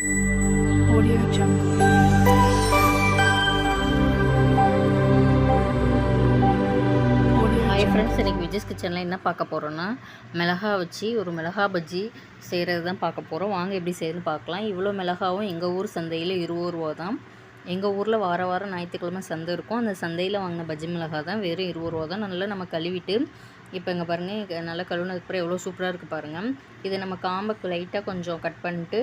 Audio Jungle. Hi friends, இன்றைக்கி விஜய்ஸ் கிச்சனில் என்ன பார்க்க போகிறோன்னா, மிளகா வச்சு ஒரு மிளகா பஜ்ஜி செய்கிறது தான் பார்க்க போகிறோம். வாங்க எப்படி செய்யணும்னு பார்க்கலாம். இவ்வளோ மிளகாவும் எங்கள் ஊர் சந்தையில் 20 ரூபா தான். எங்கள் ஊரில் வாரம் ஞாயிற்றுக்கிழமை சந்தை இருக்கும். அந்த சந்தையில் வாங்கின பஜ்ஜி மிளகா தான் வெறும் 20 ரூபா தான். நல்லா நம்ம கழுவிட்டு, இப்போ இங்கே பாருங்கள், நல்லா கழுவுனதுக்கப்புறம் எவ்வளோ சூப்பராக இருக்குது பாருங்கள். இதை நம்ம காம்புக்கு லைட்டாக கொஞ்சம் கட் பண்ணிட்டு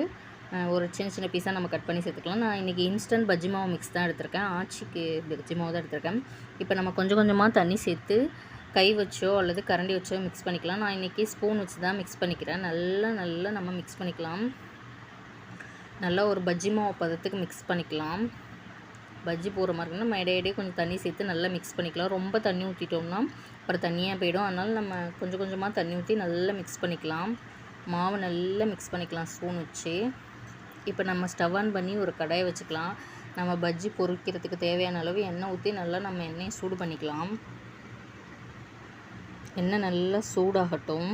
ஒரு சின்ன பீஸாக நம்ம கட் பண்ணி சேர்த்துக்கலாம். நான் இன்றைக்கி இன்ஸ்டன்ட் பஜ்ஜி மாவு மிக்ஸ் தான் எடுத்திருக்கேன். ஆச்சிக்கு பஜ்ஜி மாவு தான் எடுத்திருக்கேன். இப்போ நம்ம கொஞ்சம் கொஞ்சமாக தண்ணி சேர்த்து கை வச்சோ அல்லது கரண்டி வச்சோ மிக்ஸ் பண்ணிக்கலாம். நான் இன்றைக்கி ஸ்பூன் வச்சு தான் மிக்ஸ் பண்ணிக்கிறேன். நல்லா நம்ம மிக்ஸ் பண்ணிக்கலாம். நல்லா ஒரு பஜ்ஜி மாவு பதத்துக்கு மிக்ஸ் பண்ணிக்கலாம். பஜ்ஜி போடுற மாதிரி இருக்குன்னா நம்ம இடையிடையே கொஞ்சம் தண்ணி சேர்த்து நல்லா மிக்ஸ் பண்ணிக்கலாம். ரொம்ப தண்ணி ஊற்றிட்டோம்னா அப்புறம் தண்ணியாக போயிடும். அதனால் நம்ம கொஞ்சம் கொஞ்சமாக தண்ணி ஊற்றி நல்லா மிக்ஸ் பண்ணிக்கலாம். மாவு நல்லா மிக்ஸ் பண்ணிக்கலாம் ஸ்பூன் வச்சு. இப்போ நம்ம ஸ்டவ் ஆன் பண்ணி ஒரு கடாயை வச்சுக்கலாம். நம்ம பஜ்ஜி பொரிக்கிறதுக்கு தேவையான அளவு எண்ணெய் ஊற்றி நல்லா நம்ம எண்ணெயை சூடு பண்ணிக்கலாம். எண்ணெய் நல்லா சூடாகட்டும்.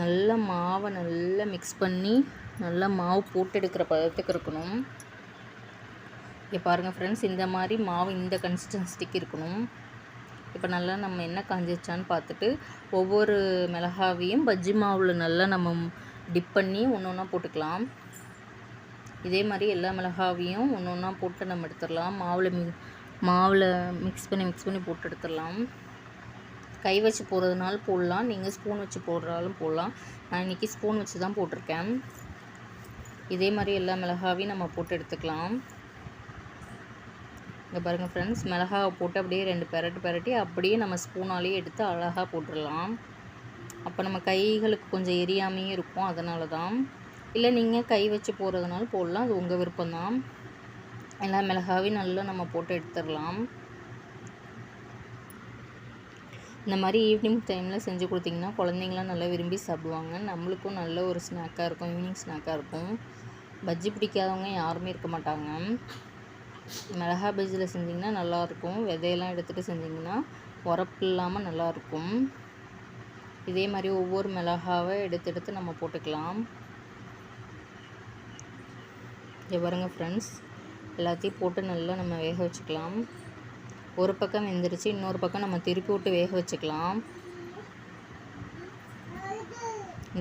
நல்லா மாவை நல்லா மிக்ஸ் பண்ணி நல்லா மாவு போட்டு எடுக்கிற பதத்துக்கு இருக்கணும். இங்கே பாருங்கள் ஃப்ரெண்ட்ஸ், இந்த மாதிரி மாவு இந்த கன்சிஸ்டன்சிக்கு இருக்கணும். இப்போ நல்லா நம்ம எண்ணெய் காஞ்சிச்சான்னு பார்த்துட்டு ஒவ்வொரு மிளகாவையும் பஜ்ஜி மாவில் நல்லா நம்ம டிப் பண்ணி ஒன்று ஒன்றா போட்டுக்கலாம். இதே மாதிரி எல்லா மிளகாவையும் ஒன்று ஒன்றா போட்டு நம்ம எடுத்துடலாம். மாவில் மிக்ஸ் பண்ணி போட்டு எடுத்துடலாம். கை வச்சு போடுறதுனால போடலாம், நீங்கள் ஸ்பூன் வச்சு போடுறாலும் போடலாம். நான் இன்றைக்கி ஸ்பூன் வச்சு தான் போட்டிருக்கேன். இதே மாதிரி எல்லா மிளகாவையும் நம்ம போட்டு எடுத்துக்கலாம். இங்கே பாருங்கள் ஃப்ரெண்ட்ஸ், மிளகாவை போட்டு அப்படியே 2 பெரட்டி அப்படியே நம்ம ஸ்பூனாலேயே எடுத்து அழகாக போட்டுடலாம். அப்போ நம்ம கைகளுக்கு கொஞ்சம் எரியாமையும் இருக்கும். அதனால தான். இல்லை நீங்கள் கை வச்சு போடுறதுனால போடலாம், அது உங்கள் விருப்பம்தான். எல்லா மிளகாவையும் நல்லா நம்ம போட்டு எடுத்துடலாம். இந்த மாதிரி ஈவினிங் டைமில் செஞ்சு கொடுத்திங்கன்னா குழந்தைங்களாம் நல்லா விரும்பி சாப்பிடுவாங்க. நம்மளுக்கும் நல்ல ஒரு ஸ்நாக்காக இருக்கும், ஈவினிங் ஸ்நாக்காக இருக்கும். பஜ்ஜி பிடிக்காதவங்க யாருமே இருக்க மாட்டாங்க. மிளகா பஜ்ஜியில் செஞ்சிங்கன்னா நல்லாயிருக்கும். விதையெல்லாம் எடுத்துகிட்டு செஞ்சிங்கன்னா உரப்பு இல்லாமல் நல்லாயிருக்கும். இதே மாதிரி ஒவ்வொரு மிளகாவை எடுத்து நம்ம போட்டுக்கலாம். இங்கே பாருங்க ஃப்ரெண்ட்ஸ், எல்லாத்தையும் போட்டு நல்லா நம்ம வேக வச்சுக்கலாம். ஒரு பக்கம் வெந்துருச்சு, இன்னொரு பக்கம் நம்ம திருப்பி விட்டு வேக வச்சுக்கலாம்.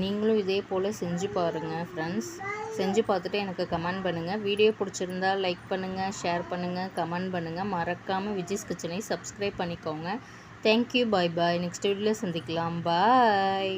நீங்களும் இதே போல் செஞ்சு பாருங்கள் ஃப்ரெண்ட்ஸ். செஞ்சு பார்த்துட்டு எனக்கு கமெண்ட் பண்ணுங்கள். வீடியோ பிடிச்சிருந்தா லைக் பண்ணுங்கள், ஷேர் பண்ணுங்கள், கமெண்ட் பண்ணுங்கள். மறக்காமல் விஜய்ஸ் கிச்சனை சப்ஸ்கிரைப் பண்ணிக்கோங்க. தேங்க்யூ, பாய். நெக்ஸ்ட் வீடியோவில் சந்திக்கலாம். பாய்.